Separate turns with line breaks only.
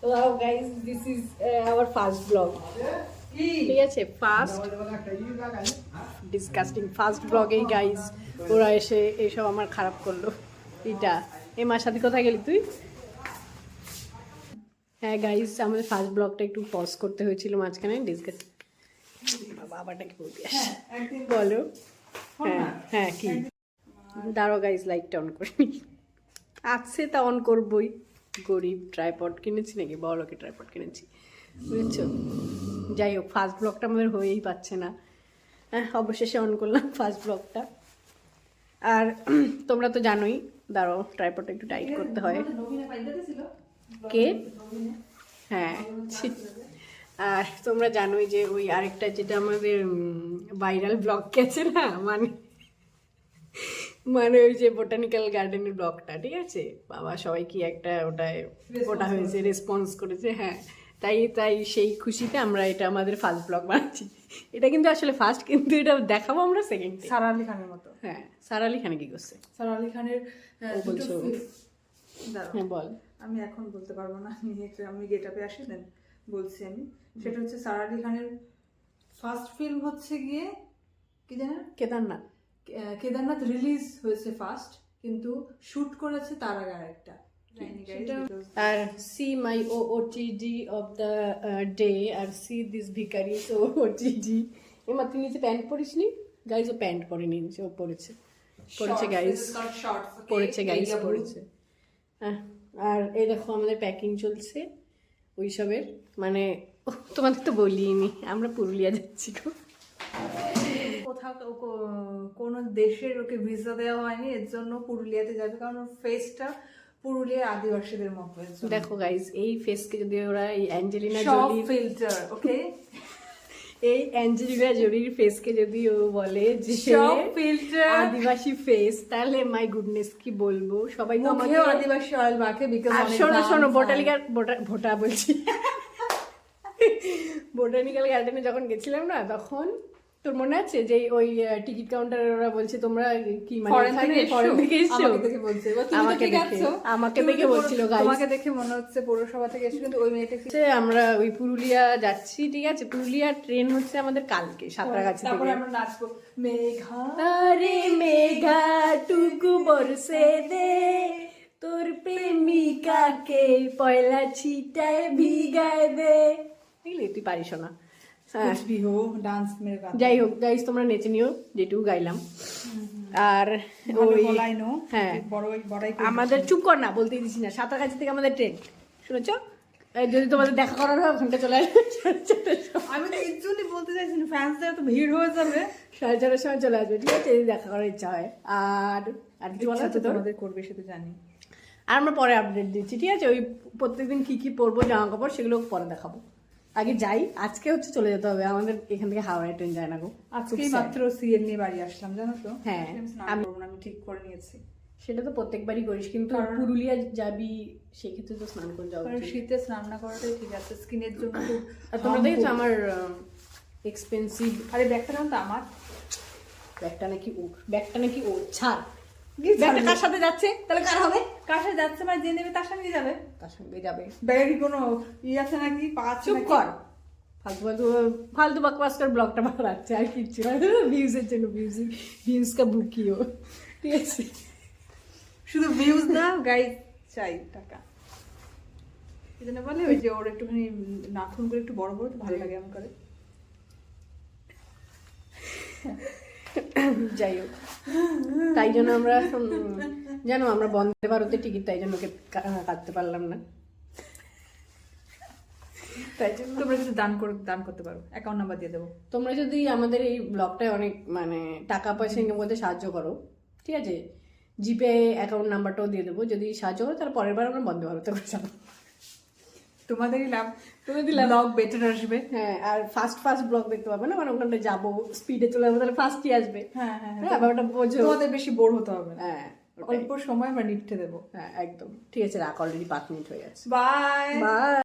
Wow guys, this is our first vlog. ঠিক আছে, first disgusting first ব্লগেই guys ওরা এসে এইসব আমার খারাপ করলো। এটা এই মার সাথে কোথায় গেলি তুই? হ্যাঁ গাইজ, আমাদের ফার্স্ট ব্লগটা একটু পজ করতে হয়েছিল মাঝখানে। ডিসকাস বাবাটাকে বলবি বলো। হ্যাঁ হ্যাঁ, কি দাঁড়ো গাইজ, লাইটটা অন করিনি, আছে তা অন করবই। গরিব ট্রাইপড কিনেছি নাকি, বড়লোকে ট্রাইপড কিনেছি, বুঝেছো? যাই হোক, ফার্স্ট ব্লগটা আমাদের হয়েই পাচ্ছে না। হ্যাঁ, অবশেষে অন করলাম ফার্স্ট ব্লগটা। আর তোমরা তো জানোই, দাঁড়ো ট্রাইপডটা একটু টাইট করতে হয়। কে? হ্যাঁ, আর তোমরা জানোই যে ওই আরেকটা যেটা আমাদের ভাইরাল ব্লগ গেছে না, মানে ওই যে বোটানিক্যাল গার্ডেনের ব্লগটা, ঠিক আছে বাবা, সবাই কি একটা ওটা হয়েছে, রেসপন্স করেছে। হ্যাঁ, তাই সেই খুশিতে আমরা এটা আমাদের ফার্স্ট ব্লগ বানাচ্ছি। এটা কিন্তু আসলে ফার্স্ট, কিন্তু এটা দেখাবো আমরা সেকেন্ড।
সারা আলি খানের মতো।
হ্যাঁ, সারা আলি খানে কি করছে?
সারা আলি খানের
বলছো? হ্যাঁ বল।
আমি এখন বলতে পারবো না, আমি গেট আপে আসি দেন বলছি। আমি সেটা হচ্ছে সারা আলি খানের ফার্স্ট ফিল্ম হচ্ছে গিয়ে কি জানেন, কেদারনাথ রিলিজ হয়েছে ফার্স্ট, কিন্তু শুট করেছে তার আগে আরেকটা।
আর see my OTD of the day, আর সি দিস ভিকারি ওটিডি। এবার তুই নিচে প্যান্ট পরিসনি গাইজ? ও প্যান্ট পরেনি, নিচে ও পরেছে গাইজ, পরেছে। হ্যাঁ, আর এই দেখো আমাদের প্যাকিং চলছে ওইসবের, মানে তোমাদের তো বলিনি, আমরা পুরুলিয়া যাচ্ছি গো।
কোথাও কোনো দেশের ওকে ভিসা দেওয়া হয়নি, এর জন্য পুরুলিয়াতে যাবে, কারণ ওর ফেসটা পুরুলিয়ার আদিবাসীদের মতো।
দেখো গাইজ, এই ফেসকে যদি ওরা এই অ্যাঞ্জেলিনা
জোলি ফিল্টার, ওকে,
এই অ্যাঞ্জেলিনা জোলির ফেসকে যদি ও বলে যে
ফিল্টার
আদিবাসী ফেস, তাহলে মাই গুডনেস কি বলবো। সবাই তো আমাকে
আদিবাসী অয়েল মাখে, বিকজ
শোনো ভোটা বলছি, বোটানিক্যাল গার্ডেনে যখন গেছিলাম না, তখন তোর মনে আছে যে ওই টিকিট কাউন্টারে ওরা বলছে তোমরা কি মানে ফরেন থেকে এসেছো, আমাকে দেখে বলছিল
তোমাকে দেখে মনে হচ্ছে পৌরসভা থেকে এসেছো, কিন্তু ওই মেয়েটা
আমরা ওই পুরুলিয়া যাচ্ছি, ঠিক আছে, পুরুলিয়া ট্রেন হচ্ছে আমাদের কালকে সাঁতরাগাছি থেকে।
তারপরে আমরা নাচবো মেঘা
রে মেঘা টুকু বরসে দে, তোর প্রেমিকাকে পয়লা ছিটায় ভিগায় দে। বুঝলি, তুই পারিস না। যাই হোক গাইস, তোমরা নেচে নিও যেটুকু গাইলাম। আর হ্যাঁ, আমাদের চুপ কর না, বলতেই দিছি না, সাঁতরাগাছি থেকে আমাদের ট্রেন, শুনেছ? যদি তোমাদের দেখা করার হয় ওখানটা চলে আসবে।
আমি তো এর জন্যই বলতে চাইছি, ফ্যান্সদের তো ভিড় হয়ে যাবে,
4:30 সময় চলে আসবে, ঠিক আছে, যদি দেখা করার ইচ্ছা হয়। আর কিছু বলার তো
তোমাদের করবে সেটা জানি।
আর আমরা পরে আপডেট দিচ্ছি, ঠিক আছে? ওই প্রত্যেকদিন কি পরবো জামা কাপড়, সেগুলো পরে দেখাবো। আগে যাই, আজকে হচ্ছে চলে যেতে হবে আমাদের, এখান থেকে হাওড়ায় ট্রেন যায় না গো।
আজকে মাত্র সিএল নিয়ে বাড়ি আসলাম, জানো তো?
হ্যাঁ,
আমি ঠিক করে নিয়েছি।
সেটা তো প্রত্যেকবারই করিস, কিন্তু পুরুলিয়া যাবি সেক্ষেত্রে তো স্নান করে যাওয়া।
শীতে স্নান না করাটাই ঠিক আছে, স্কিনের জন্য।
আর তোমরা দেখেছো আমার এক্সপেন্সিভ,
আরে ব্যাগটা জানো তো আমার,
ব্যাগটা নাকি ওর ছাড়। ব্যাগটা কার সাথে যাচ্ছে? তাহলে কার হবে?
কার সাথে যাচ্ছে মানে যে নেবে তার সঙ্গে যাবে।
তার সঙ্গে যাবে।
ব্যাগে কি কোনো আছে নাকি?
চুপ কর, ফালতু বকবাস করে ব্লগটা বানাচ্ছে, আর কিচ্ছু না, ভিউজের জন্য। ভিউজ কা বুকিও, ঠিক আছে?
শুধু ভিউজ না গাইস, চাই টাকা। এই জন্য বলে ওই যে ওর একটুখানি নাখুন করে একটু বড় বড় তো ভালো লাগে আমার করে।
যাই হোক, তাই জন্য আমরা জানো আমরা বন্দে ভারতের টিকিট তাই জন্য কাটতে পারলাম না। তাই জন্য
তোমরা যদি দান করতে পারো, অ্যাকাউন্ট নাম্বার দিয়ে দেবো।
তোমরা যদি আমাদের এই ব্লগটায় অনেক মানে টাকা পয়সা ইনকাম করতে সাহায্য করো, ঠিক আছে, জিপে অ্যাকাউন্ট নাম্বারটাও দিয়ে দেবো। যদি সাহায্য করো তাহলে পরের বার আমরা বন্দে ভারতে করে যাবো।
তোমাদেরই লাভ, তোমাদের ব্লগ বেটার আসবে।
হ্যাঁ, আর ফার্স্ট ব্লগ দেখতে পাবে না, মানে ওখানটা যাবো, স্পিডে চলে যাবো, তাহলে ফার্স্টই আসবে।
হ্যাঁ হ্যাঁ,
ব্যাপারটা বোঝো,
তোমাদের বেশি বোর হতে হবে না।
হ্যাঁ,
অল্প সময় আমরা নিপটে দেবো।
হ্যাঁ একদম, ঠিক আছে, রাখ, অলরেডি 5 মিনিট হয়ে গেছে।
বাই।